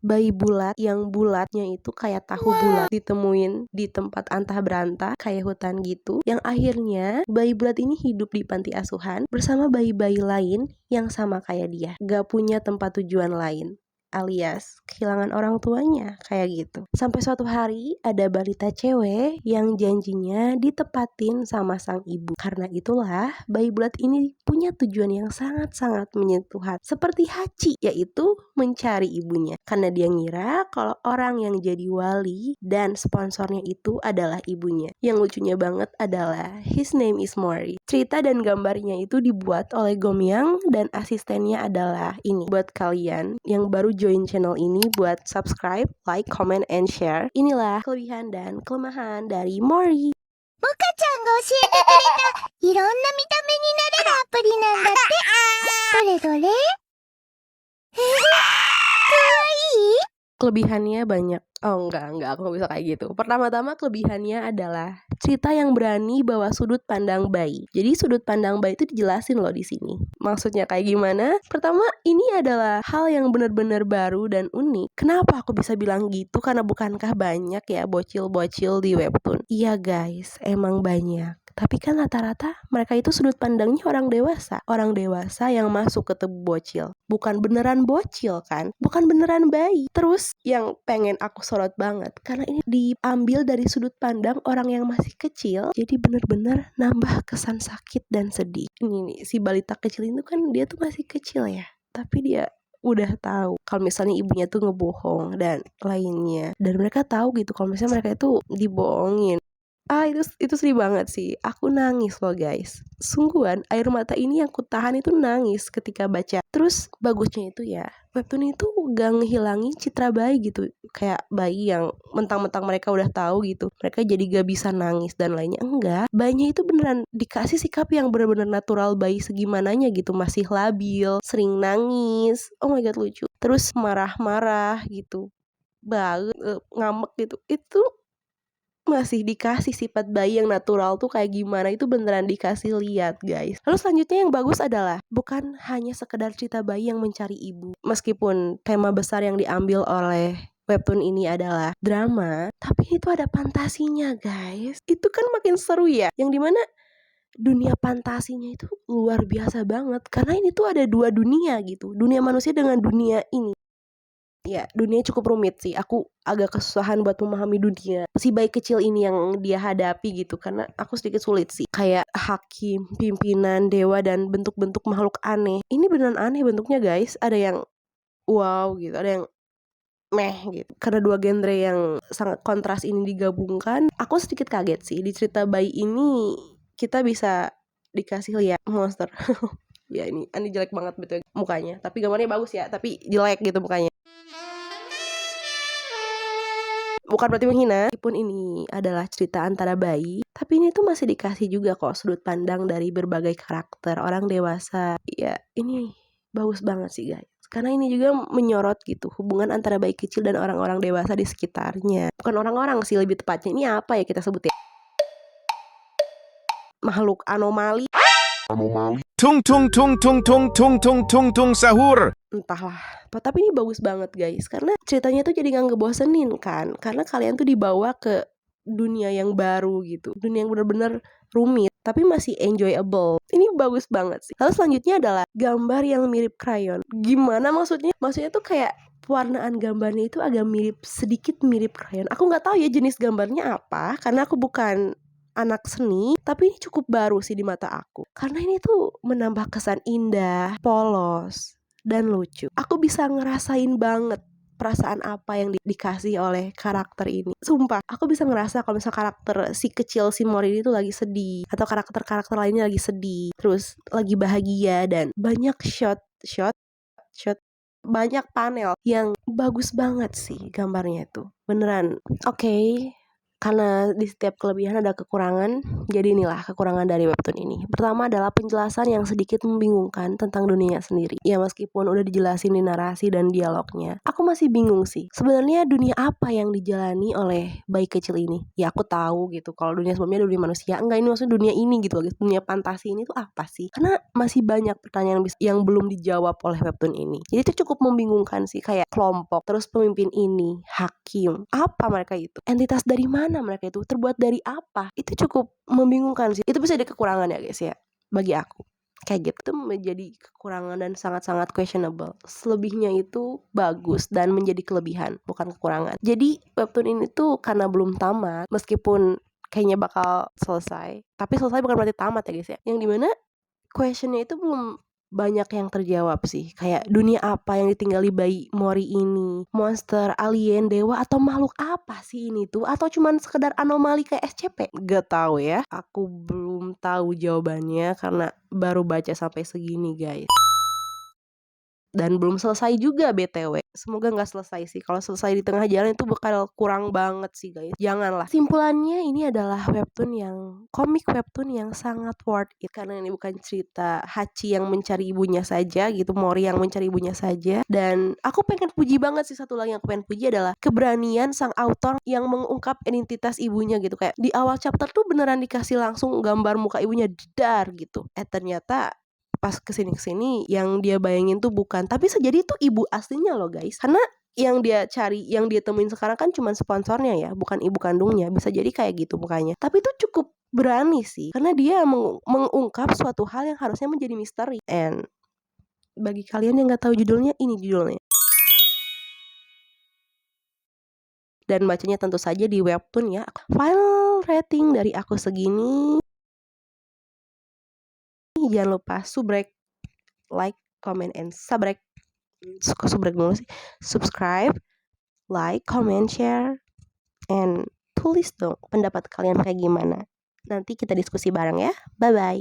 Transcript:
bayi bulat yang bulatnya itu kayak tahu bulat ditemuin di tempat antah berantah kayak hutan gitu, yang akhirnya bayi bulat ini hidup di panti asuhan bersama bayi-bayi lain yang sama kayak dia, gak punya tempat tujuan lain, alias kehilangan orang tuanya kayak gitu. Sampai suatu hari ada balita cewek yang janjinya ditepatin sama sang ibu. Karena itulah bayi bulat ini punya tujuan yang sangat-sangat menyentuh hati, seperti Hachi, yaitu mencari ibunya. Karena dia ngira kalau orang yang jadi wali dan sponsornya itu adalah ibunya. Yang lucunya banget adalah his name is Mori. Cerita dan gambarnya itu dibuat oleh Gomyang dan asistennya adalah ini. Buat kalian yang baru join channel ini, buat subscribe, like, comment, and share. Inilah kelebihan dan kelemahan dari Mori. モカちゃんが教えてくれたいろんな見た目になれるアプリなんだって。どれどれ？かわいい？ Kelebihannya banyak. Oh enggak, aku nggak bisa kayak gitu. Pertama-tama kelebihannya adalah cerita yang berani bawa sudut pandang bayi. Jadi sudut pandang bayi itu dijelasin loh di sini. Maksudnya kayak gimana? Pertama, ini adalah hal yang benar-benar baru dan unik. Kenapa aku bisa bilang gitu? Karena bukankah banyak ya bocil-bocil di webtoon? Iya guys, emang banyak. Tapi kan rata-rata mereka itu sudut pandangnya orang dewasa. Orang dewasa yang masuk ke tubuh bocil. Bukan beneran bocil kan? Bukan beneran bayi. Terus yang pengen aku sorot banget, karena ini diambil dari sudut pandang orang yang masih kecil, jadi bener-bener nambah kesan sakit dan sedih. Ini nih, si balita kecil itu kan dia tuh masih kecil ya, tapi dia udah tahu kalau misalnya ibunya tuh ngebohong dan lainnya, dan mereka tahu gitu kalau misalnya mereka itu dibohongin. Itu sedih banget sih. Aku nangis loh guys. Sungguhan air mata ini yang kutahan itu nangis ketika baca. Terus bagusnya itu ya, webtoon itu gak ngehilangin citra bayi gitu. Kayak bayi yang mentang-mentang mereka udah tahu gitu, mereka jadi gak bisa nangis dan lainnya. Enggak, bayinya itu beneran dikasih sikap yang bener-bener natural bayi segimananya gitu. Masih labil, sering nangis. Oh my god, lucu. Terus marah-marah gitu, ngambek gitu. Itu masih dikasih sifat bayi yang natural tuh kayak gimana, itu beneran dikasih lihat guys. Lalu selanjutnya yang bagus adalah bukan hanya sekedar cerita bayi yang mencari ibu. Meskipun tema besar yang diambil oleh webtoon ini adalah drama, tapi itu ada fantasinya guys. Itu kan makin seru ya, yang dimana dunia fantasinya itu luar biasa banget. Karena ini tuh ada dua dunia gitu, dunia manusia dengan dunia ini. Ya, dunia cukup rumit sih. Aku agak kesusahan buat memahami dunia si bayi kecil ini yang dia hadapi gitu, karena aku sedikit sulit sih. Kayak hakim, pimpinan, dewa, dan bentuk-bentuk makhluk aneh. Ini beneran aneh bentuknya guys. Ada yang wow gitu, ada yang meh gitu. Karena dua genre yang sangat kontras ini digabungkan, aku sedikit kaget sih. Di cerita bayi ini kita bisa dikasih lihat monster. Ya ini jelek banget betul mukanya. Tapi gambarnya bagus ya, tapi jelek gitu mukanya. Bukan berarti menghina, meskipun ini adalah cerita antara bayi, tapi ini tuh masih dikasih juga kok sudut pandang dari berbagai karakter orang dewasa. Ya, ini bagus banget sih guys. Karena ini juga menyorot gitu hubungan antara bayi kecil dan orang-orang dewasa di sekitarnya. Bukan orang-orang sih lebih tepatnya. Ini apa ya kita sebut ya? Makhluk anomali. Tung tung tung tung tung tung tung tung tung sahur. Entahlah, tapi ini bagus banget guys, karena ceritanya tuh jadi gak ngebosenin kan, karena kalian tuh dibawa ke dunia yang baru gitu, dunia yang bener-bener rumit tapi masih enjoyable. Ini bagus banget sih. Lalu selanjutnya adalah gambar yang mirip krayon. Gimana maksudnya? Maksudnya tuh kayak pewarnaan gambarnya itu agak sedikit mirip krayon. Aku nggak tahu ya jenis gambarnya apa, karena aku bukan anak seni, tapi ini cukup baru sih di mata aku, karena ini tuh menambah kesan indah, polos, dan lucu. Aku bisa ngerasain banget perasaan apa yang dikasih oleh karakter ini. Sumpah, aku bisa ngerasa kalau misal karakter si kecil si Mori itu lagi sedih, atau karakter-karakter lainnya lagi sedih, terus lagi bahagia, dan banyak shot banyak panel yang bagus banget sih gambarnya itu. Beneran. Oke. Karena di setiap kelebihan ada kekurangan, jadi inilah kekurangan dari webtoon ini. Pertama adalah penjelasan yang sedikit membingungkan tentang dunia sendiri. Ya meskipun udah dijelasin di narasi dan dialognya, aku masih bingung sih. Sebenarnya dunia apa yang dijalani oleh bayi kecil ini? Ya aku tahu gitu, kalau dunia sebelumnya dunia manusia. Enggak, ini maksudnya dunia ini gitu guys. Dunia fantasi ini tuh apa sih? Karena masih banyak pertanyaan yang belum dijawab oleh webtoon ini. Jadi itu cukup membingungkan sih, kayak kelompok, terus pemimpin ini, hakim, apa mereka itu? Entitas dari mana mereka itu? Terbuat dari apa? Itu cukup membingungkan sih. Itu bisa jadi kekurangan ya guys ya, bagi aku. Kayak gitu, itu menjadi kekurangan dan sangat-sangat questionable. Selebihnya itu bagus dan menjadi kelebihan, bukan kekurangan. Jadi webtoon ini tuh karena belum tamat, meskipun kayaknya bakal selesai, tapi selesai bukan berarti tamat ya guys ya. Yang dimana questionnya itu belum banyak yang terjawab sih. Kayak dunia apa yang ditinggali bayi Mori ini? Monster, alien, dewa, atau makhluk apa sih ini tuh? Atau cuman sekedar anomali kayak SCP? Gak tahu ya. Aku belum tahu jawabannya karena baru baca sampai segini guys. Dan belum selesai juga BTW. Semoga gak selesai sih. Kalau selesai di tengah jalan itu bakal kurang banget sih guys. Janganlah. Simpulannya ini adalah webtoon yang, komik webtoon yang sangat worth it. Karena ini bukan cerita Hachi yang mencari ibunya saja gitu, Mori yang mencari ibunya saja. Dan aku pengen puji banget sih, satu lagi yang aku pengen puji adalah keberanian sang author yang mengungkap identitas ibunya gitu. Kayak di awal chapter tuh beneran dikasih langsung gambar muka ibunya, dar gitu. Ternyata pas kesini yang dia bayangin tuh bukan, tapi sejadi itu ibu aslinya loh guys. Karena yang dia cari, yang dia temuin sekarang kan cuma sponsornya ya, bukan ibu kandungnya. Bisa jadi kayak gitu mukanya. Tapi itu cukup berani sih, karena dia mengungkap suatu hal yang harusnya menjadi misteri. And bagi kalian yang gak tahu judulnya, ini judulnya. Dan bacanya tentu saja di webtoon ya. Final rating dari aku segini. Jangan lupa subrek, like, comment, and subscribe. Subscribe, like, comment, share, and tulis dong pendapat kalian kayak gimana. Nanti kita diskusi bareng ya. Bye bye.